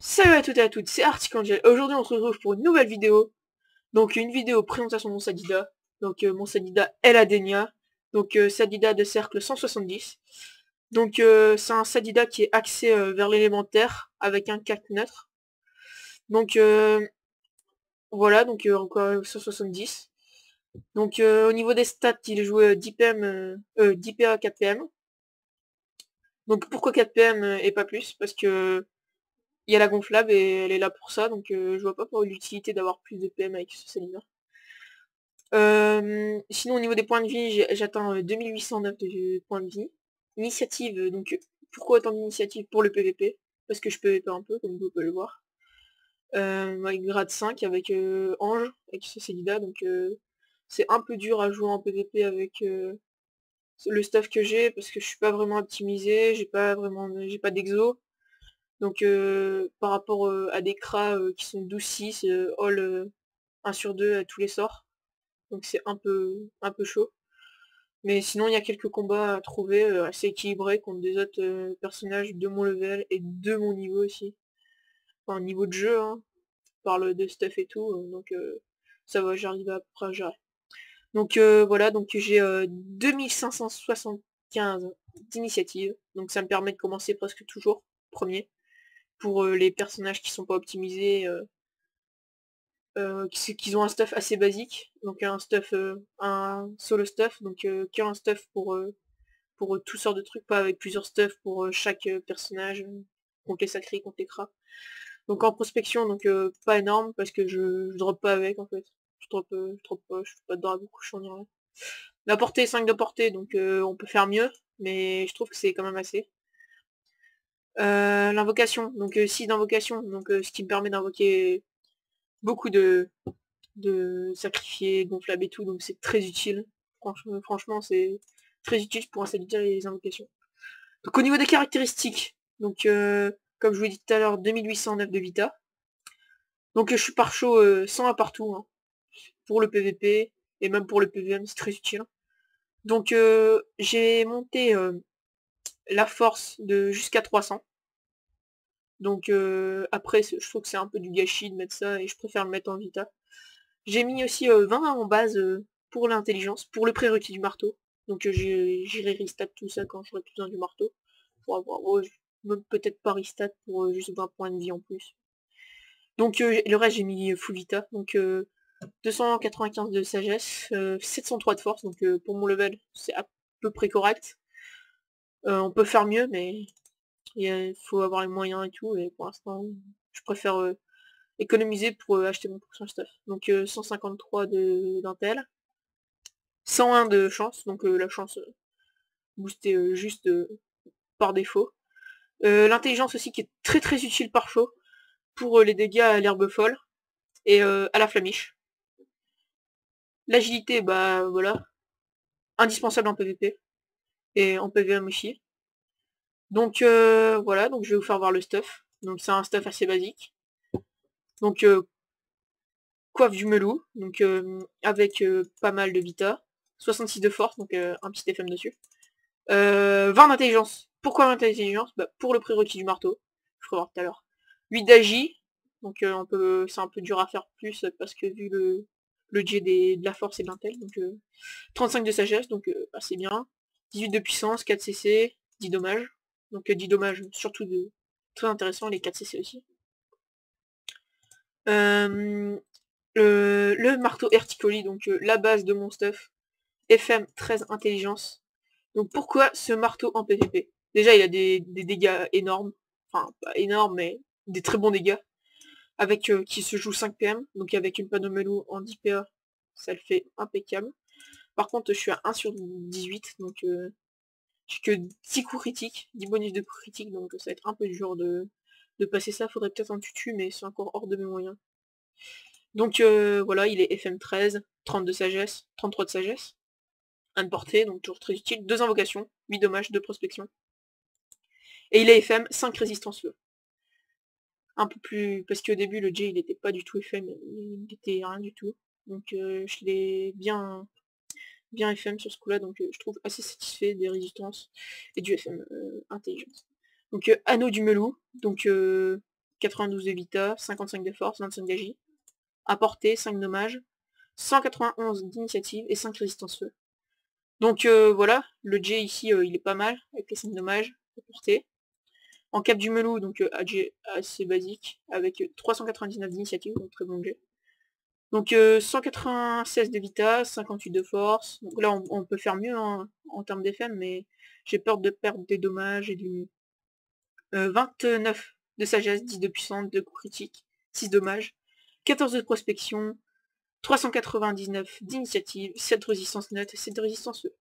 Salut à toutes et à toutes, c'est Articangel. Aujourd'hui on se retrouve pour une nouvelle vidéo. Donc une vidéo présentation de mon Sadida. Donc mon Sadida est l'Adenia. Donc Sadida de cercle 170. Donc c'est un Sadida qui est axé vers l'élémentaire avec un 4 neutre. Donc voilà, donc encore 170. Donc au niveau des stats, il joue 10 PM, 10 PA 4 PM. Donc pourquoi 4 PM et pas plus? Parce que il y a la gonflable et elle est là pour ça, donc je vois pas pour l'utilité d'avoir plus de PM avec ce cylindre. Sinon au niveau des points de vie, j'atteins 2809 de points de vie. Initiative, donc pourquoi autant d'initiative pour le PVP? Parce que je PVP un peu, comme vous pouvez le voir. Avec grade 5 avec Ange, avec ce Célida, donc c'est un peu dur à jouer en PVP avec le stuff que j'ai, parce que je suis pas vraiment optimisé, j'ai pas d'exo. Donc par rapport à des cras qui sont 12-6, all 1 sur 2 à tous les sorts. Donc c'est un peu chaud. Mais sinon il y a quelques combats à trouver assez équilibrés contre des autres personnages de mon level et de mon niveau aussi. Enfin niveau de jeu, hein. On parle de stuff et tout, donc ça va, j'arrive à peu près à gérer. Donc voilà, donc j'ai 2575 d'initiative. Donc ça me permet de commencer presque toujours premier. Pour les personnages qui sont pas optimisés, qui ont un stuff assez basique, donc un solo stuff, donc qui a un stuff pour toutes sortes de trucs, pas avec plusieurs stuff pour chaque personnage, contre les sacrés, contre les cras. Donc en prospection, donc pas énorme, parce que je drop pas avec en fait. Je drop pas, je fais pas de drag ou couchon ni rien. La portée est 5 de portée, donc on peut faire mieux, mais je trouve que c'est quand même assez. L'invocation, donc 6 d'invocation, donc ce qui me permet d'invoquer beaucoup de sacrifier, gonflable et tout, donc c'est très utile. Franchement, c'est très utile pour installer les invocations. Donc au niveau des caractéristiques, donc comme je vous l'ai dit tout à l'heure, 2809 de Vita. Donc je suis par chaud 100 à partout, hein, pour le PVP, et même pour le PVM, c'est très utile. Donc j'ai monté la force de jusqu'à 300. Donc après, je trouve que c'est un peu du gâchis de mettre ça, et je préfère le mettre en Vita. J'ai mis aussi 20 en base pour l'intelligence, pour le prérequis du marteau. Donc j'irai restat tout ça quand j'aurai besoin du marteau. Pour avoir, même peut-être pas restat pour juste 20 points de vie en plus. Donc le reste j'ai mis full vita. Donc 295 de sagesse, 703 de force. Donc pour mon level c'est à peu près correct. On peut faire mieux mais il faut avoir les moyens et tout. Et pour l'instant je préfère économiser pour acheter mon prochain stuff. Donc 153 d'intel. 101 de chance, donc la chance boostée juste par défaut. L'intelligence aussi qui est très très utile par chaud pour les dégâts à l'herbe folle et à la flamiche. L'agilité, bah voilà, indispensable en PvP et en PvM aussi. Donc voilà, donc je vais vous faire voir le stuff. Donc c'est un stuff assez basique. Donc coiffe du melou, donc avec pas mal de vita, 66 de force, donc un petit FM dessus. 20 d'intelligence. Pourquoi 20 d'intelligence? Bah, pour le prérequis du marteau. Je ferai voir tout à l'heure. 8 d'agi. Donc c'est un peu dur à faire plus parce que vu le jet de la force et de l'intel. Donc 35 de sagesse, donc assez bien. 18 de puissance, 4 CC, 10 dommages. Donc 10 dommages, surtout de très intéressant, les 4 CC aussi. Le marteau Erticoli, donc la base de mon stuff. FM 13 intelligence. Donc pourquoi ce marteau en PvP? Déjà il a des dégâts énormes, enfin pas énormes mais des très bons dégâts, avec qui se joue 5 PM, donc avec une panomelou en 10 PA, ça le fait impeccable. Par contre je suis à 1 sur 18, donc j'ai que 10 coups critiques, 10 bonus de coups critiques, donc ça va être un peu dur de passer ça, faudrait peut-être un tutu, mais c'est encore hors de mes moyens. Donc voilà, il est FM 13, 30 de sagesse, 33 de sagesse. 1 de portée, donc toujours très utile. 2 invocations, 8 dommages, 2 prospection. Et il est FM, 5 résistance feu. Un peu plus... Parce qu'au début, le J, il était pas du tout FM, il était rien du tout. Donc je l'ai bien FM sur ce coup-là, donc je trouve assez satisfait des résistances et du FM intelligence. Donc anneau du melou, donc 92 de vita, 55 de force, 25 d'agi. À portée, 5 dommages, 191 d'initiative et 5 résistance feu. Donc voilà, le J ici il est pas mal, avec les 5 dommages à portée. En cap du melou, donc AG assez basique, avec 399 d'initiative, donc très bon J. Donc 196 de vita, 58 de force. Donc là on peut faire mieux hein, en termes d'FM, mais j'ai peur de perdre des dommages et du 29 de sagesse, 10 de puissance, 2 coups critiques, 6 dommages, 14 de prospection, 399 d'initiative, 7 de résistance nette et 7 de résistance feu.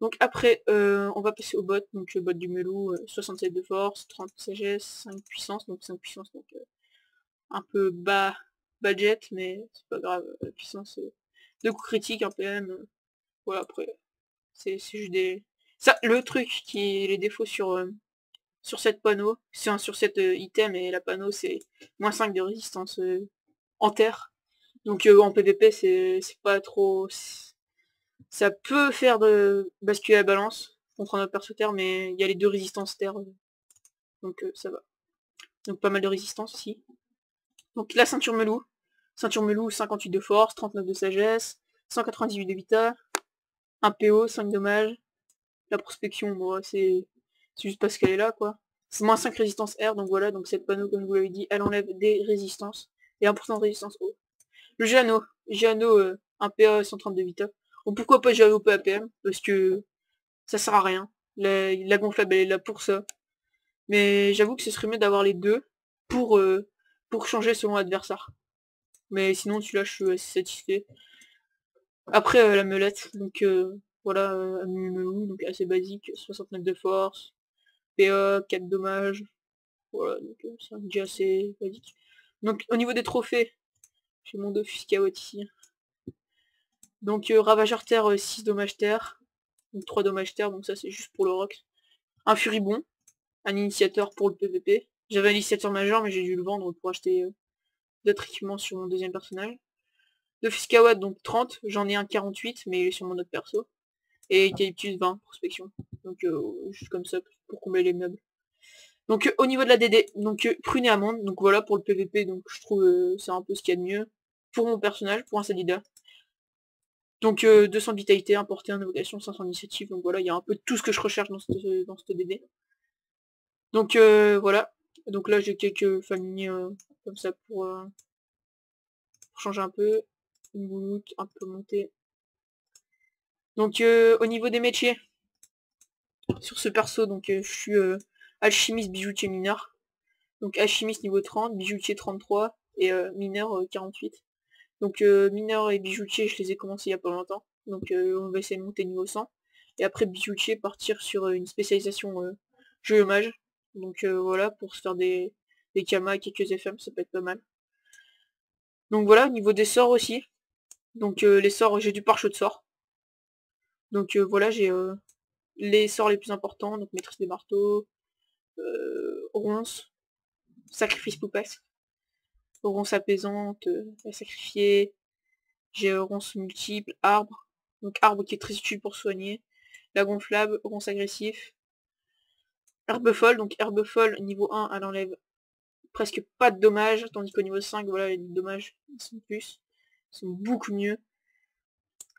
Donc après on va passer au bot, donc bot du melou, 67 de force, 30 de sagesse, 5 puissance, donc 5 puissance, donc un peu bas budget, mais c'est pas grave, la puissance, 2 coups critiques, un PM, voilà après, c'est juste des... Ça, le truc qui est les défauts sur cette panneau, c'est sur cet item et la panneau c'est moins 5 de résistance en terre. Donc en PVP c'est pas trop... Ça peut faire de basculer la balance contre un autre perso terre, mais il y a les 2 résistances terre, donc ça va. Donc pas mal de résistance aussi. Donc la ceinture melou, 58 de force, 39 de sagesse, 198 de vita, 1 PO, 5 dommages. La prospection, bon c'est juste parce qu'elle est là quoi. C'est moins 5 résistance R, donc voilà, donc cette panneau, comme je vous l'avais dit, elle enlève des résistances. Et 1% de résistance haut. Le Giano, un PA 130 de vita. Bon, pourquoi pas Giano PAPM, parce que ça sert à rien. La gonflable, elle est là pour ça. Mais j'avoue que ce serait mieux d'avoir les deux pour changer selon l'adversaire. Mais sinon, celui-là, je suis assez satisfait. Après, la meulette, donc voilà, donc assez basique, 69 de force, PA, 4 dommages, voilà, donc c'est déjà assez basique. Donc au niveau des trophées, j'ai mon Dofus Scout ici. Donc Ravageur Terre, 6 dommages terre, donc 3 dommages terre, donc ça c'est juste pour le rock. Un Furibon, un initiateur pour le PVP. J'avais un initiateur majeur mais j'ai dû le vendre pour acheter d'autres équipements sur mon deuxième personnage. Dofus Scout, donc 30, j'en ai un 48 mais il est sur mon autre perso. Et Eucalyptus 20, prospection. Donc juste comme ça pour combler les meubles. Donc au niveau de la DD, donc prune et amande, donc voilà pour le PVP, donc je trouve c'est un peu ce qu'il y a de mieux. Pour mon personnage, pour un Sadida. Donc 200 de vitalité, importé en évocation, 500 d'initiative, donc voilà, il y a un peu tout ce que je recherche dans cette DD. Donc voilà, donc là j'ai quelques familles comme ça pour changer un peu. Une bouloute, un peu montée. Donc au niveau des métiers, sur ce perso, donc je suis alchimiste, bijoutier, mineur. Donc alchimiste niveau 30, bijoutier 33 et mineur 48. Donc mineur et bijoutier, je les ai commencés il y a pas longtemps. Donc on va essayer de monter niveau 100. Et après bijoutier, partir sur une spécialisation jeu mage. Donc voilà, pour se faire des kamas et quelques FM, ça peut être pas mal. Donc voilà, au niveau des sorts aussi. Donc les sorts, j'ai du pare-feu de sorts. Donc voilà, j'ai les sorts les plus importants, donc maîtrise des marteaux, ronce, sacrifice poupasse, ronce apaisante, à sacrifier, j'ai ronce multiple, arbre, donc arbre qui est très utile pour soigner, la gonflable, ronce agressif, herbe folle, donc herbe folle niveau 1 elle enlève presque pas de dommages, tandis qu'au niveau 5 voilà les dommages ils sont plus, ils sont beaucoup mieux.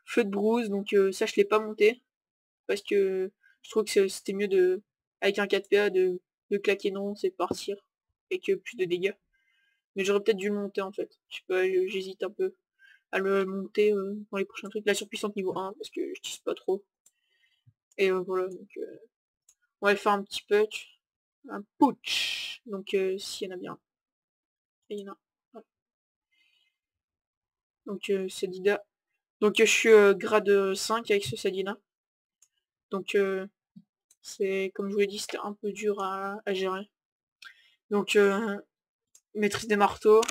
Feu de brousse, donc ça je l'ai pas monté, parce que je trouve que c'était mieux de avec un 4PA de claquer non c'est de partir, et que plus de dégâts. Mais j'aurais peut-être dû le monter en fait, je sais pas, j'hésite un peu à le monter dans les prochains trucs. La surpuissante niveau 1, parce que je tisse pas trop. Et voilà, donc on va faire un petit putsch. Un putsch. Donc s'il y en a bien. Et il y en a. Ouais. Donc Sadida. Donc je suis grade 5 avec ce Sadida. Donc c'est comme je vous l'ai dit, c'était un peu dur à gérer. Donc maîtrise des marteaux.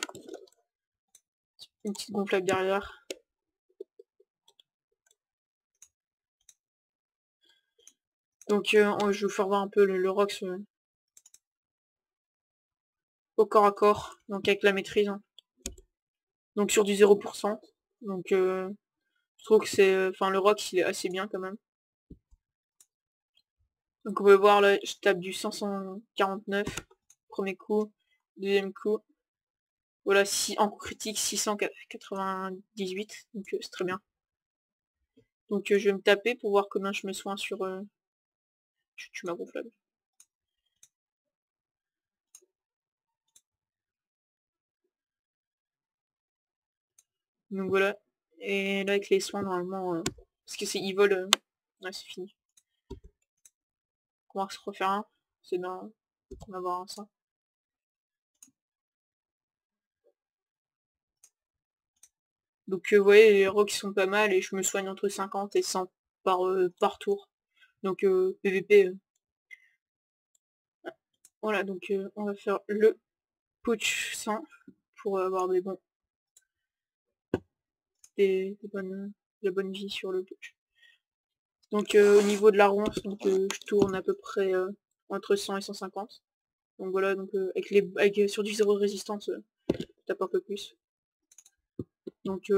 Une petite gonflable derrière. Donc je vais vous faire voir un peu le Rox au corps à corps, donc avec la maîtrise. Hein. Donc sur du 0%. Donc je trouve que c'est. Enfin le Rox il est assez bien quand même. Donc on peut voir là, je tape du 549, premier coup, Deuxième coup. Voilà, si en coup critique 698, donc c'est très bien. Donc je vais me taper pour voir combien je me soigne sur... tu m'as gonflable. Donc voilà. Et là avec les soins normalement... parce que c'est evil... ouais, c'est fini. On va se refaire un. C'est bien qu'on va avoir un ça. Donc vous voyez, les rocks sont pas mal et je me soigne entre 50 et 100 par tour. Donc PVP. Voilà, donc on va faire le poach 100 pour avoir des bons... de la bonne vie sur le poach. Donc au niveau de la ronce, donc je tourne à peu près entre 100 et 150. Donc voilà, donc sur du zéro de résistance, je tape un peu plus. Donc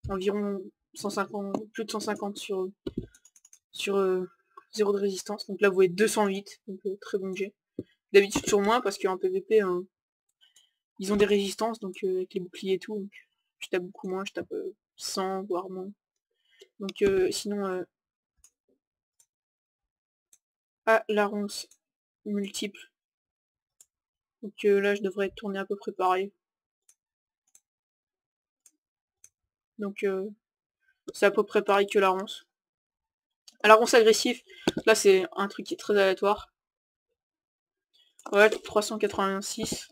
environ 150, plus de 150 sur zéro de résistance. Donc là vous voyez 208, donc très bon jet. D'habitude sur moins parce qu'en PVP ils ont des résistances, donc avec les boucliers et tout, donc je tape beaucoup moins, je tape 100 voire moins. Donc sinon la ronce multiple. Donc là je devrais tourner à peu près pareil. Donc c'est à peu près pareil que la ronce. À la ronce agressif, là c'est un truc qui est très aléatoire. Ouais, 386.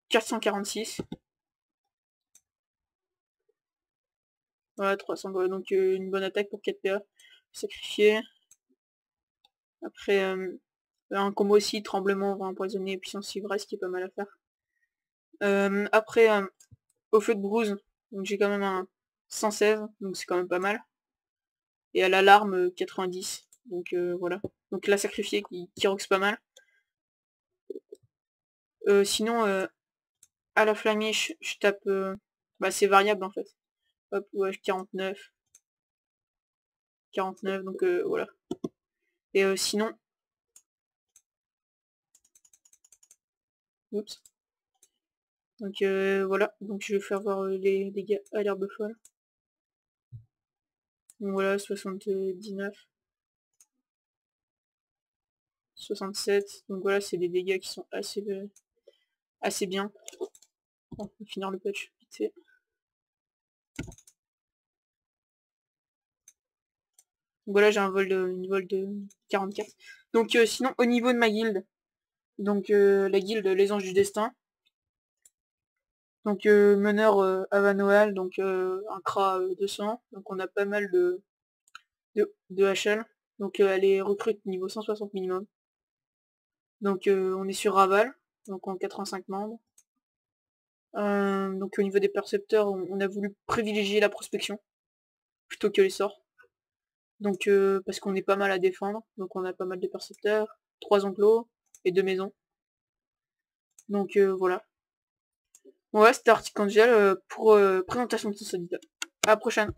446. Ouais, 300, voilà, donc une bonne attaque pour 4 PA. Sacrifié. Après, un combo aussi, tremblement, vent empoisonné, puissance ivresse, qui est pas mal à faire. Après, au feu de brousse, donc j'ai quand même un 116, donc c'est quand même pas mal. Et à l'alarme, 90. Donc voilà. Donc la sacrifié qui roxe pas mal. Sinon, à la flamiche, je tape... bah c'est variable en fait. Hop, ouais, 49. 49, donc voilà. Et sinon... Oups. Donc voilà, donc je vais faire voir les dégâts à l'herbe folle. Donc voilà, 79. 67. Donc voilà, c'est des dégâts qui sont assez bien. On va finir le patch vite fait. Donc voilà, j'ai une vol de 44. Donc sinon, au niveau de ma guilde, donc la guilde Les Anges du Destin. Donc meneur Avanoal, donc un Kra 200. Donc on a pas mal de HL. Donc elle est recrute niveau 160 minimum. Donc on est sur Raval, donc en 85 membres. Donc au niveau des percepteurs, on a voulu privilégier la prospection plutôt que les sorts. Donc parce qu'on est pas mal à défendre, donc on a pas mal de percepteurs, 3 enclos et 2 maisons. Donc voilà. Ouais, c'était Arctic Angel pour présentation de ce soldat. À la prochaine.